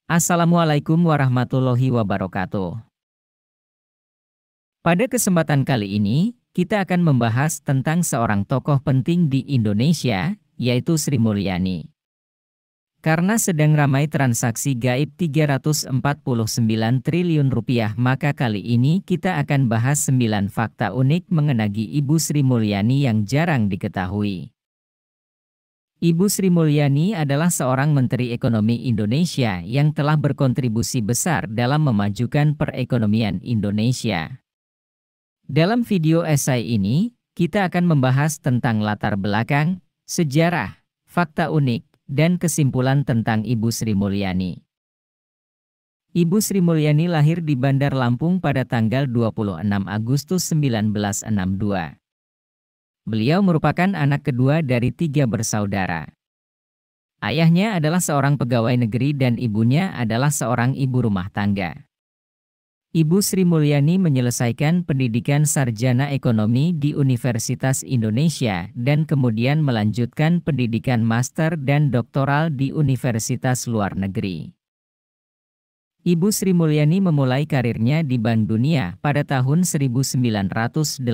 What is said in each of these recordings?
Assalamualaikum warahmatullahi wabarakatuh. Pada kesempatan kali ini, kita akan membahas tentang seorang tokoh penting di Indonesia, yaitu Sri Mulyani. Karena sedang ramai transaksi gaib 349 triliun rupiah, maka kali ini kita akan bahas 9 fakta unik mengenai Ibu Sri Mulyani yang jarang diketahui. Ibu Sri Mulyani adalah seorang Menteri Ekonomi Indonesia yang telah berkontribusi besar dalam memajukan perekonomian Indonesia. Dalam video esai ini, kita akan membahas tentang latar belakang, sejarah, fakta unik, dan kesimpulan tentang Ibu Sri Mulyani. Ibu Sri Mulyani lahir di Bandar Lampung pada tanggal 26 Agustus 1962. Beliau merupakan anak kedua dari 3 bersaudara. Ayahnya adalah seorang pegawai negeri dan ibunya adalah seorang ibu rumah tangga. Ibu Sri Mulyani menyelesaikan pendidikan sarjana ekonomi di Universitas Indonesia dan kemudian melanjutkan pendidikan master dan doktoral di universitas luar negeri. Ibu Sri Mulyani memulai karirnya di Bank Dunia pada tahun 1986.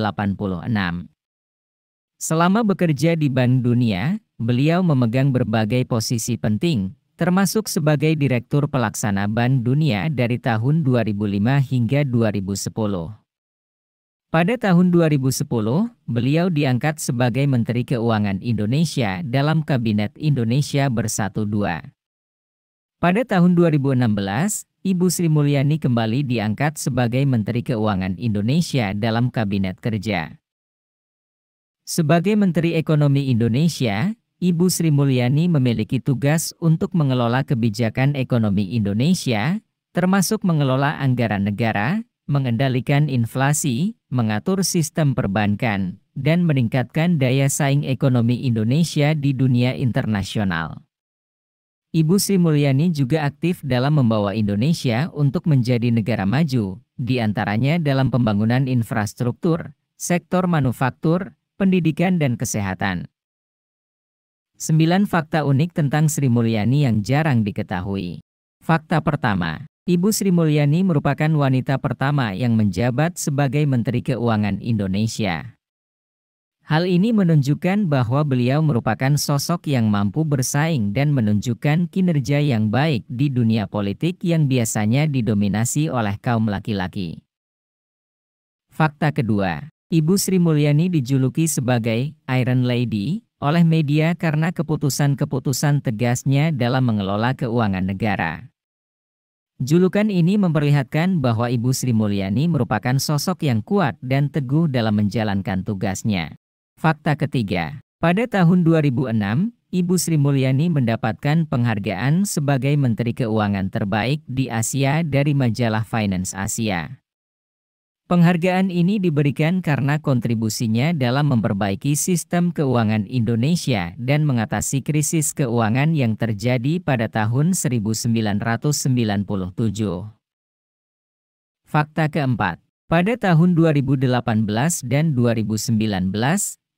Selama bekerja di Bank Dunia, beliau memegang berbagai posisi penting, termasuk sebagai Direktur Pelaksana Bank Dunia dari tahun 2005 hingga 2010. Pada tahun 2010, beliau diangkat sebagai Menteri Keuangan Indonesia dalam Kabinet Indonesia Bersatu II. Pada tahun 2016, Ibu Sri Mulyani kembali diangkat sebagai Menteri Keuangan Indonesia dalam Kabinet Kerja. Sebagai Menteri Ekonomi Indonesia, Ibu Sri Mulyani memiliki tugas untuk mengelola kebijakan ekonomi Indonesia, termasuk mengelola anggaran negara, mengendalikan inflasi, mengatur sistem perbankan, dan meningkatkan daya saing ekonomi Indonesia di dunia internasional. Ibu Sri Mulyani juga aktif dalam membawa Indonesia untuk menjadi negara maju, di antaranya dalam pembangunan infrastruktur, sektor manufaktur, pendidikan dan kesehatan. 9 fakta unik tentang Sri Mulyani yang jarang diketahui. Fakta pertama, Ibu Sri Mulyani merupakan wanita pertama yang menjabat sebagai Menteri Keuangan Indonesia. Hal ini menunjukkan bahwa beliau merupakan sosok yang mampu bersaing dan menunjukkan kinerja yang baik di dunia politik yang biasanya didominasi oleh kaum laki-laki. Fakta kedua, Ibu Sri Mulyani dijuluki sebagai Iron Lady oleh media karena keputusan-keputusan tegasnya dalam mengelola keuangan negara. Julukan ini memperlihatkan bahwa Ibu Sri Mulyani merupakan sosok yang kuat dan teguh dalam menjalankan tugasnya. Fakta ketiga, pada tahun 2006, Ibu Sri Mulyani mendapatkan penghargaan sebagai Menteri Keuangan terbaik di Asia dari majalah Finance Asia. Penghargaan ini diberikan karena kontribusinya dalam memperbaiki sistem keuangan Indonesia dan mengatasi krisis keuangan yang terjadi pada tahun 1997. Fakta keempat, pada tahun 2018 dan 2019,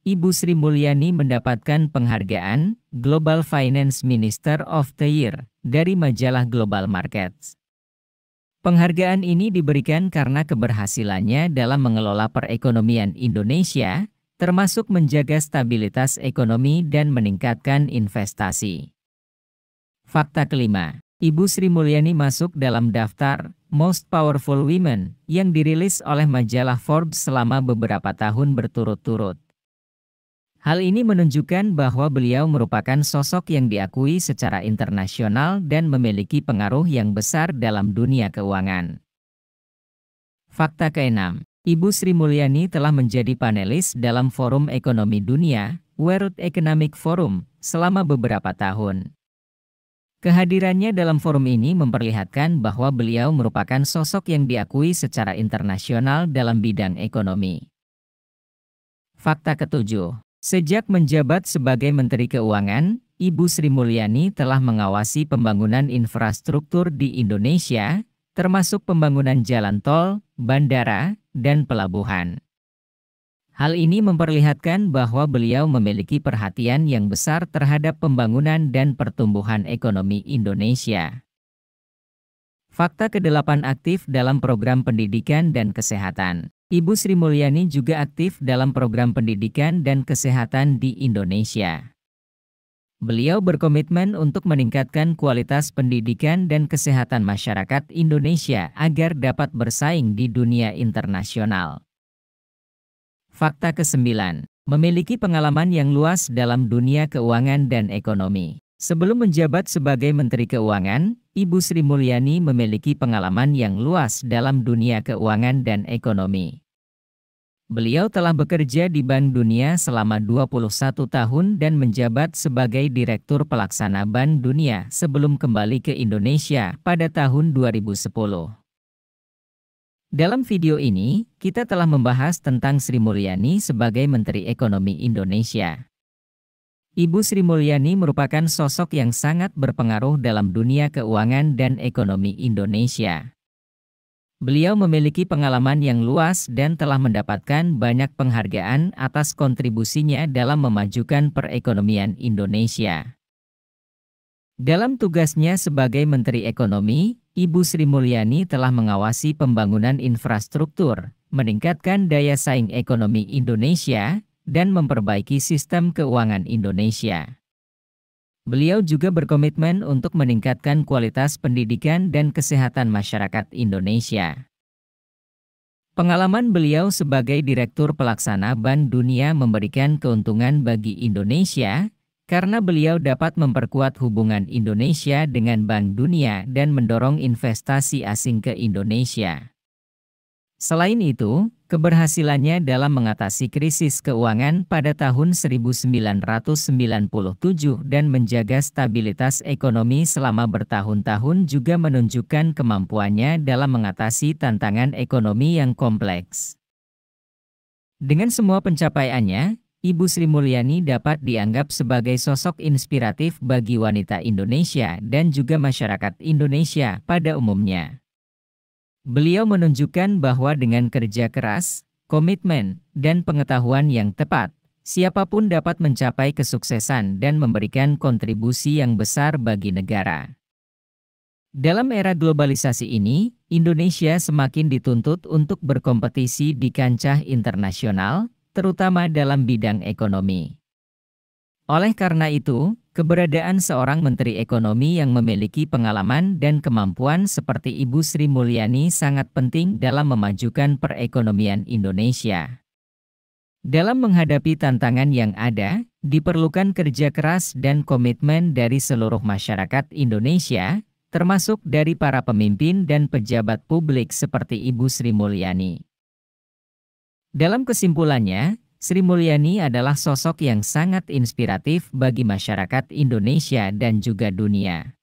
Ibu Sri Mulyani mendapatkan penghargaan Global Finance Minister of the Year dari majalah Global Markets. Penghargaan ini diberikan karena keberhasilannya dalam mengelola perekonomian Indonesia, termasuk menjaga stabilitas ekonomi dan meningkatkan investasi. Fakta kelima, Ibu Sri Mulyani masuk dalam daftar Most Powerful Women yang dirilis oleh majalah Forbes selama beberapa tahun berturut-turut. Hal ini menunjukkan bahwa beliau merupakan sosok yang diakui secara internasional dan memiliki pengaruh yang besar dalam dunia keuangan. Fakta keenam, Ibu Sri Mulyani telah menjadi panelis dalam Forum Ekonomi Dunia, World Economic Forum, selama beberapa tahun. Kehadirannya dalam forum ini memperlihatkan bahwa beliau merupakan sosok yang diakui secara internasional dalam bidang ekonomi. Fakta ketujuh, sejak menjabat sebagai Menteri Keuangan, Ibu Sri Mulyani telah mengawasi pembangunan infrastruktur di Indonesia, termasuk pembangunan jalan tol, bandara, dan pelabuhan. Hal ini memperlihatkan bahwa beliau memiliki perhatian yang besar terhadap pembangunan dan pertumbuhan ekonomi Indonesia. Fakta ke-8 aktif dalam program pendidikan dan kesehatan. Ibu Sri Mulyani juga aktif dalam program pendidikan dan kesehatan di Indonesia. Beliau berkomitmen untuk meningkatkan kualitas pendidikan dan kesehatan masyarakat Indonesia agar dapat bersaing di dunia internasional. Fakta ke-9, memiliki pengalaman yang luas dalam dunia keuangan dan ekonomi. Sebelum menjabat sebagai Menteri Keuangan, Ibu Sri Mulyani memiliki pengalaman yang luas dalam dunia keuangan dan ekonomi. Beliau telah bekerja di Bank Dunia selama 21 tahun dan menjabat sebagai Direktur Pelaksana Bank Dunia sebelum kembali ke Indonesia pada tahun 2010. Dalam video ini, kita telah membahas tentang Sri Mulyani sebagai Menteri Ekonomi Indonesia. Ibu Sri Mulyani merupakan sosok yang sangat berpengaruh dalam dunia keuangan dan ekonomi Indonesia. Beliau memiliki pengalaman yang luas dan telah mendapatkan banyak penghargaan atas kontribusinya dalam memajukan perekonomian Indonesia. Dalam tugasnya sebagai Menteri Ekonomi, Ibu Sri Mulyani telah mengawasi pembangunan infrastruktur, meningkatkan daya saing ekonomi Indonesia, dan memperbaiki sistem keuangan Indonesia. Beliau juga berkomitmen untuk meningkatkan kualitas pendidikan dan kesehatan masyarakat Indonesia. Pengalaman beliau sebagai Direktur Pelaksana Bank Dunia memberikan keuntungan bagi Indonesia, karena beliau dapat memperkuat hubungan Indonesia dengan Bank Dunia dan mendorong investasi asing ke Indonesia. Selain itu, keberhasilannya dalam mengatasi krisis keuangan pada tahun 1997 dan menjaga stabilitas ekonomi selama bertahun-tahun juga menunjukkan kemampuannya dalam mengatasi tantangan ekonomi yang kompleks. Dengan semua pencapaiannya, Ibu Sri Mulyani dapat dianggap sebagai sosok inspiratif bagi wanita Indonesia dan juga masyarakat Indonesia pada umumnya. Beliau menunjukkan bahwa dengan kerja keras, komitmen, dan pengetahuan yang tepat, siapapun dapat mencapai kesuksesan dan memberikan kontribusi yang besar bagi negara. Dalam era globalisasi ini, Indonesia semakin dituntut untuk berkompetisi di kancah internasional, terutama dalam bidang ekonomi. Oleh karena itu, keberadaan seorang Menteri Ekonomi yang memiliki pengalaman dan kemampuan seperti Ibu Sri Mulyani sangat penting dalam memajukan perekonomian Indonesia. Dalam menghadapi tantangan yang ada, diperlukan kerja keras dan komitmen dari seluruh masyarakat Indonesia, termasuk dari para pemimpin dan pejabat publik seperti Ibu Sri Mulyani. Dalam kesimpulannya, Sri Mulyani adalah sosok yang sangat inspiratif bagi masyarakat Indonesia dan juga dunia.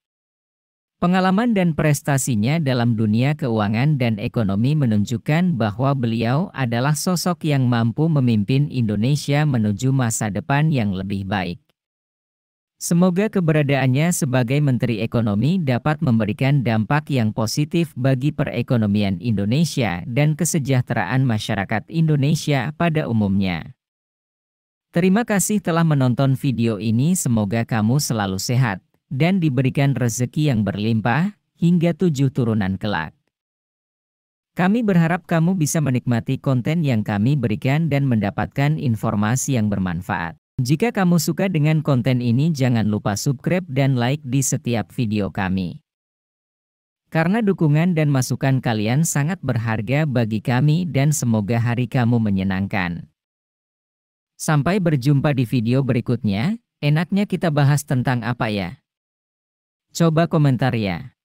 Pengalaman dan prestasinya dalam dunia keuangan dan ekonomi menunjukkan bahwa beliau adalah sosok yang mampu memimpin Indonesia menuju masa depan yang lebih baik. Semoga keberadaannya sebagai Menteri Ekonomi dapat memberikan dampak yang positif bagi perekonomian Indonesia dan kesejahteraan masyarakat Indonesia pada umumnya. Terima kasih telah menonton video ini, semoga kamu selalu sehat dan diberikan rezeki yang berlimpah hingga 7 turunan kelak. Kami berharap kamu bisa menikmati konten yang kami berikan dan mendapatkan informasi yang bermanfaat. Jika kamu suka dengan konten ini, jangan lupa subscribe dan like di setiap video kami. Karena dukungan dan masukan kalian sangat berharga bagi kami dan semoga hari kamu menyenangkan. Sampai berjumpa di video berikutnya. Enaknya kita bahas tentang apa ya? Coba komentar ya.